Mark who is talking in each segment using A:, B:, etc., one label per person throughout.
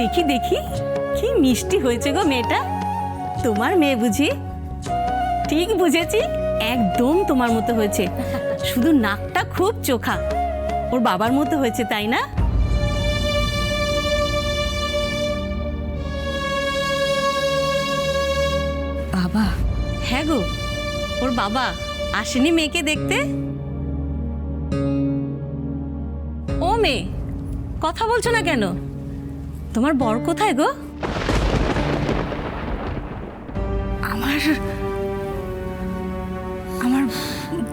A: দেখি দেখি কি মিষ্টি হয়েছে গো মেয়েটা। তোমার মেয়ে বুঝি? ঠিক বুঝেছি, একদম তোমার মতো হয়েছে, শুধু নাকটা খুব চোখা। ওর বাবার মতো হয়েছে, তাই না?
B: বাবা?
A: হ্যাঁ গো, ওর বাবা আসেনি মেয়েকে দেখতে? ও মেয়ে, কথা বলছো না কেন? তোমার বর কোথায় গো?
B: আমার আমার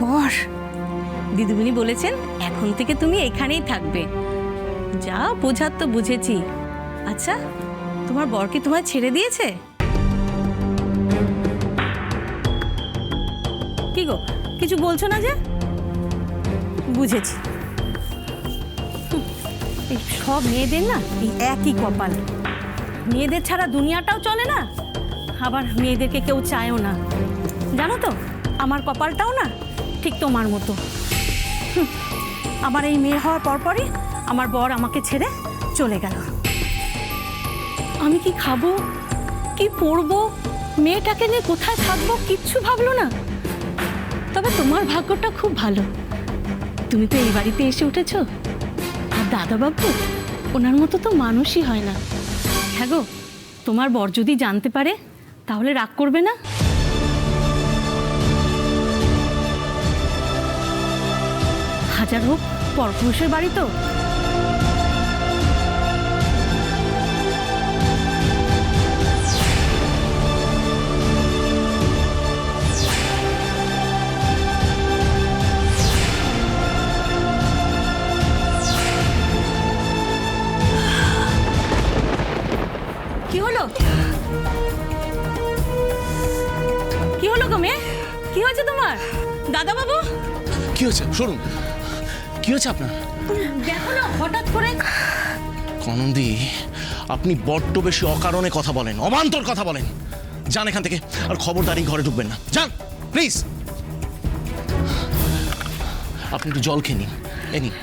B: বর?
A: দিদিমণি বলেছেন এখন থেকে তুমি এখানেই থাকবে। যা বোঝার তো বুঝেছি। আচ্ছা, তোমার বর কি তোমায় ছেড়ে দিয়েছে? কি গো, কিছু বলছো না যে? বুঝেছি। এই সব মেয়েদের না এই একই কপাল। মেয়েদের ছাড়া দুনিয়াটাও চলে না, আবার মেয়েদেরকে কেউ চায়ও না। জানো তো, আমার কপালটাও না ঠিক তোমার মতো। আমার এই মেয়ে হওয়ার পরপরই আমার বর আমাকে ছেড়ে চলে গেল। আমি কি খাবো, কি পরবো, মেয়েটাকে নিয়ে কোথায় থাকবো কিচ্ছু ভাবলো না। তবে তোমার ভাগ্যটা খুব ভালো, তুমি তো এই বাড়িতে এসে উঠেছো। আর দাদাবাবু, ওনার মতো তো মানুষই হয় না। হ্যাঁ গো, তোমার বর যদি জানতে পারে তাহলে রাগ করবে না? হাজার হোক পরপুরুষের বাড়ি তো। কি হলো? কি হলো গো মেয়ে? কি হয়েছে তোমার? দাদা বাবু,
C: কি হয়েছে শুনুন, কি হয়েছে আপনার?
A: দেখো না হঠাৎ করে।
C: কনন্দি, আপনি বড্ড বেশি অকারণে কথা বলেন, অবান্তর কথা বলেন। যান এখান থেকে, আর খবরদারি ঘরে ঢুকবেন না। যান প্লিজ। আপনি একটু জল খেয়ে নিন, এ নিন।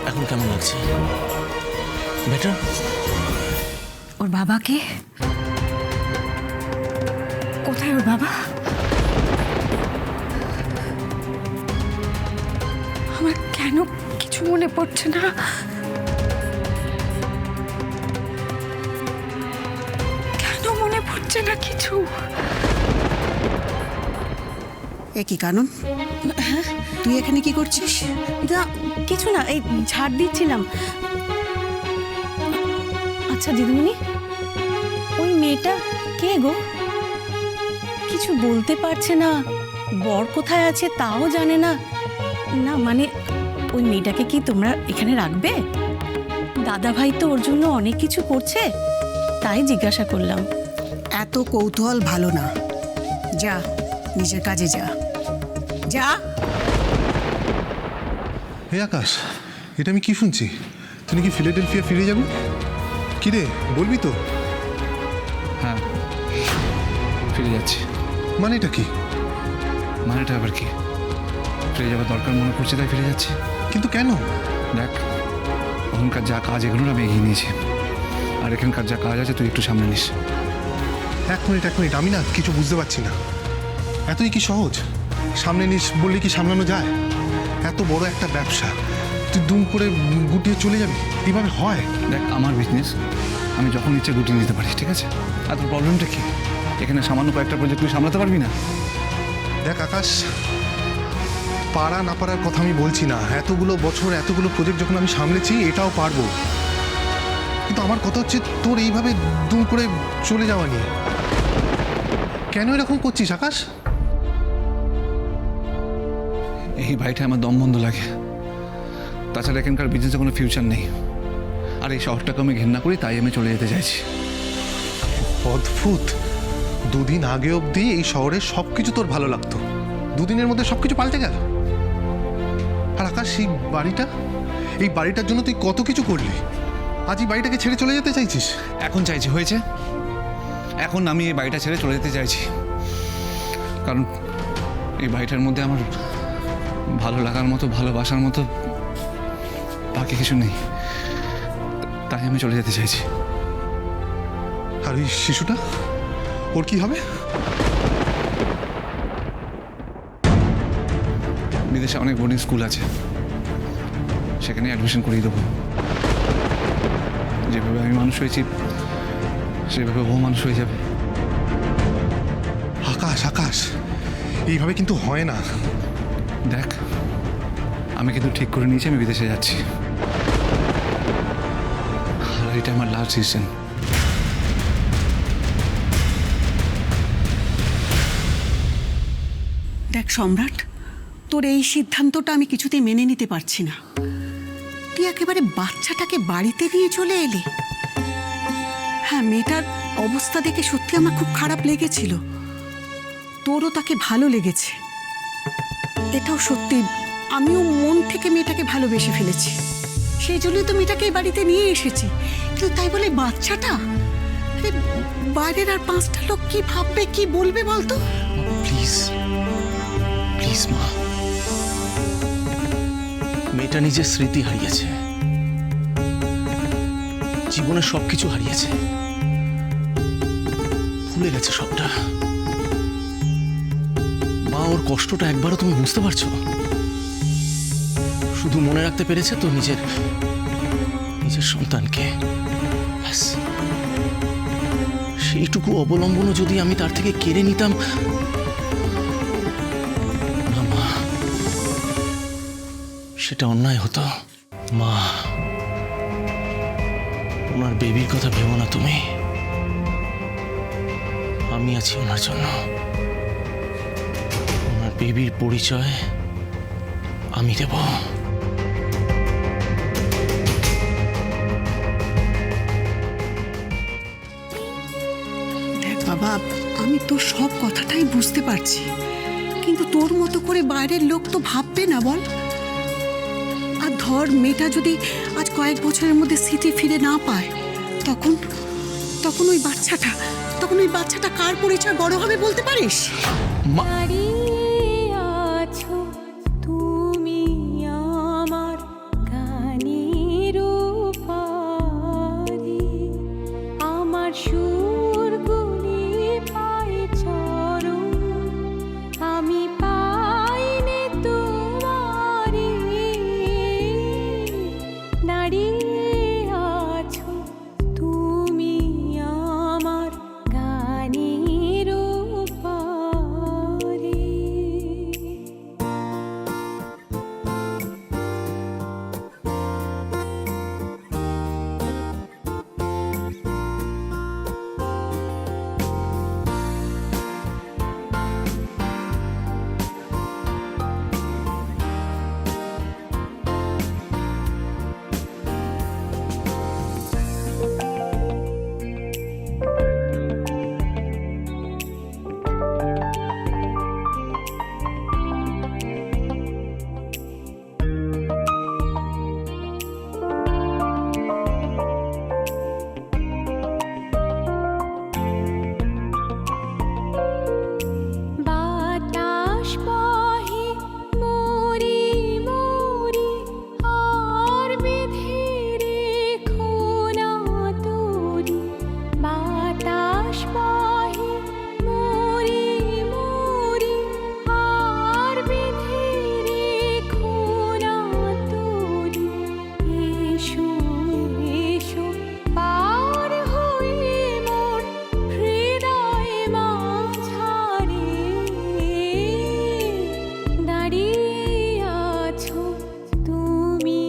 C: এখন কেমন লাগছে? বেটার?
B: ওর বাবাকে? কোথায় ওর বাবা? আমার কেন কিছু মনে পড়ছে না। কেন মনে পড়ছে না কিছু?
D: এ কি কানন, তুই এখানে কি করছিস?
A: না কিছু না, এই ঝাড় দিচ্ছিলাম। আচ্ছা দিদিমণি, ওই মেয়েটা কে গো? কিছু বলতে পারছে না, বর কোথায় আছে তাও জানে না। না মানে ওই মেয়েটাকে কি তোমরা এখানে রাখবে? দাদা ভাই তো ওর জন্য অনেক কিছু করছে, তাই জিজ্ঞাসা করলাম।
D: এত কৌতূহল ভালো না, যা নিজের কাজে যা। যা।
E: হে আকাশ, এটা আমি কি শুনছি? তুই নাকি ফিলাডেলফিয়া ফিরে যাবি? কি রে, বলবি তো?
F: হ্যাঁ, ফিরে যাচ্ছি।
E: মানে এটা কি?
F: মানেটা আবার কি? ফিরে যাওয়ার দরকার মনে করছে তাই ফিরে যাচ্ছি।
E: কিন্তু কেন?
F: দেখ, ওখানকার যা কাজ এগুলো আমি এগিয়ে নিয়েছি, আর এখানকার যা কাজ আছে তুই একটু সামনে নিস।
E: এক মিনিট, আমি না কিছু বুঝতে পারছি না। এতই কি সহজ? সামনে নিস বললে কি সামলানো যায়? এত বড় একটা ব্যবসা তুই দুম করে গুটিয়ে চলে যাবি? এইভাবে হয়?
F: দেখ, আমার বিজনেস আমি যখন ইচ্ছে গুটিয়ে নিতে পারি, ঠিক আছে? আর তোর প্রবলেমটা কি? এখানে সামান্য কয়েকটা প্রজেক্ট তুই সামলাতে পারবি না?
E: দেখ আকাশ, পারা না পারার কথা আমি বলছি না। এতগুলো বছর এতগুলো প্রজেক্ট যখন আমি সামলেছি, এটাও পারবো। কিন্তু আমার কথা হচ্ছে তোর এইভাবে দুম করে চলে যাওয়া নিয়ে। কেন এরকম করছিস আকাশ?
F: এই বাড়িটা আমার দম বন্ধ লাগে। তাছাড়া এখানকার বিজনেসে কোনো ফিউচার নেই, আর এই শহরটাকে আমি ঘেন্না করি, তাই আমি চলে যেতে চাইছি।
E: অদ্ভুত, দুদিন আগে অবধি এই শহরের সবকিছু তোর ভালো লাগতো, দুদিনের মধ্যে সবকিছু পাল্টে গেল। আর আকাশ, এই বাড়িটার জন্য তুই কত কিছু করলি, আজ এই বাড়িটাকে ছেড়ে চলে যেতে চাইছিস?
F: এখন চাইছি, হয়েছে। এখন আমি এই বাড়িটা ছেড়ে চলে যেতে চাইছি, কারণ এই বাড়িটার মধ্যে আমার ভালো লাগার মতো, ভালোবাসার মতো বাকি কিছু নেই। তাই আমি চলে যেতে চাইছি।
E: আর ওই শিশুটা, ওর কি হবে?
F: বিদেশে অনেক বোর্ডিং স্কুল আছে, সেখানে অ্যাডমিশন করিয়ে দেবো। যেভাবে আমি মানুষ হয়েছি সেভাবে ও মানুষ হয়ে যাবে।
E: আকাশ, আকাশ, এইভাবে কিন্তু হয় না।
F: দেখ, আমি কিন্তু ঠিক করে নিয়েছি আমি বিদেশে যাচ্ছি, আর এটা আমার লাস্ট ডিসিশন।
D: দেখ সম্রাট, তোর এই সিদ্ধান্তটা আমি কিছুতেই মেনে নিতে পারছি না। তুই একেবারে বাচ্চাটাকে বাড়িতে নিয়ে চলে এলি। হ্যাঁ, মেয়েটার অবস্থা দেখে সত্যি আমার খুব খারাপ লেগেছিল। তোরও তাকে ভালো লেগেছে, এটাও সত্যি। আমিও মন থেকে মেয়েটাকে ভালোবেসে ফেলেছি, সেই জন্যই তো মেয়েটাকে এই বাড়িতে নিয়ে এসেছি। কিন্তু তাই বলে বাচ্চাটা, আরে বাইরের আর 5টা লোক কি ভাববে, কি বলবে বলতো?
C: প্লিজ প্লিজ মা, মেয়েটা নিজের স্মৃতি হারিয়েছে, জীবনের সবকিছু হারিয়েছে, ভুলে গেছে সবটা। মা, ওর কষ্টটা একবারও তুমি বুঝতে পারছো? শুধু মনে রাখতে পেরেছে তো নিজের সন্তানকে, ব্যাস। সেইটুকু অবলম্বনও যদি আমি তার থেকে কেড়ে নিতাম। না মা, সেটা অন্যায় হতো। মা, ওনার বেবির কথা ভেবো না তুমি। আমি আছি ওনার জন্য। ওনার বেবির পরিচয় আমি দেব।
D: দেখ বাবা, আমি তোর সব কথাটাই বুঝতে পারছি, কিন্তু তোর মতো করে বাইরের লোক তো ভাববে না বল? আর ধর, মেয়েটা যদি আজ কয়েক বছরের মধ্যে স্মৃতি ফিরে না পায়, তখন তখন ওই বাচ্চাটা কার পরিচয় বড় হবে বলতে পারিস?
C: মা,
B: আছো তুমি আমার গানের পারে, আমার সুরগুলি পায় চরণ, আমি পাইনি তোমারে, দাঁড়িয়ে আছো তুমি আমার গানের পারে। বাতাস বহে মরি মরি, আর বেঁধে রেখো না তোরি। বাতাস বহে মরি মরি, আর বেঁধে রেখো না তোরি। এসো এসো পার হয়ে মোর হৃদয় মাঝারে, দাঁড়িয়ে আছো তুমি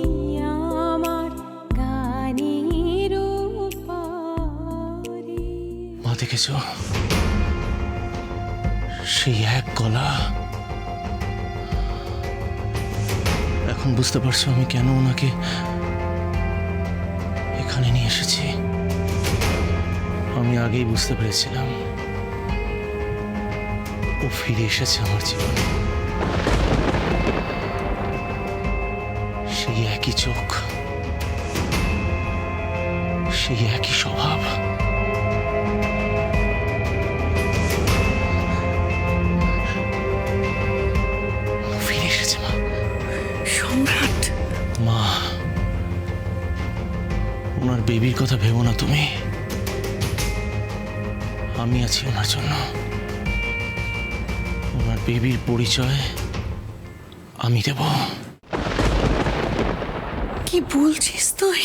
B: আমার গানের পারে।
C: মা, দেখেছো সেই এক গলা? এখন বুঝতে পারছো আমি কেন ওনাকে এখানে নিয়ে এসেছি? আমি আগেই বুঝতে পেরেছিলাম ও ফিরে এসেছে আমার জীবনে। সেই একই চোখ, সেই একই স্বভাব। ফিরে এসেছে মা। বেবির কথা ভেবো না তুমি, আমি আছি ওনার জন্য। ওনার বেবির পরিচয় আমি দেব।
D: কি বলছিস তুই?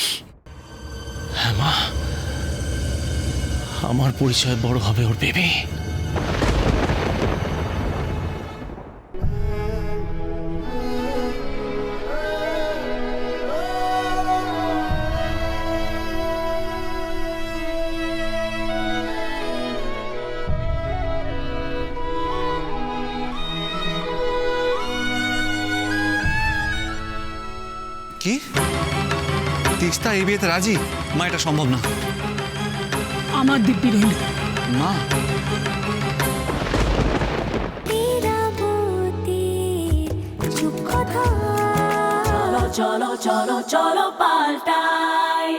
C: হ্যাঁ মা, আমার পরিচয় বড় হবে ওর বেবি।
F: কি তিস্তা এই বিয়েতে রাজি? মা, এটা সম্ভব না।
D: আমার দিব্যি রইল।
F: মা,
B: চলো চলো চলো চলো পাল্টাই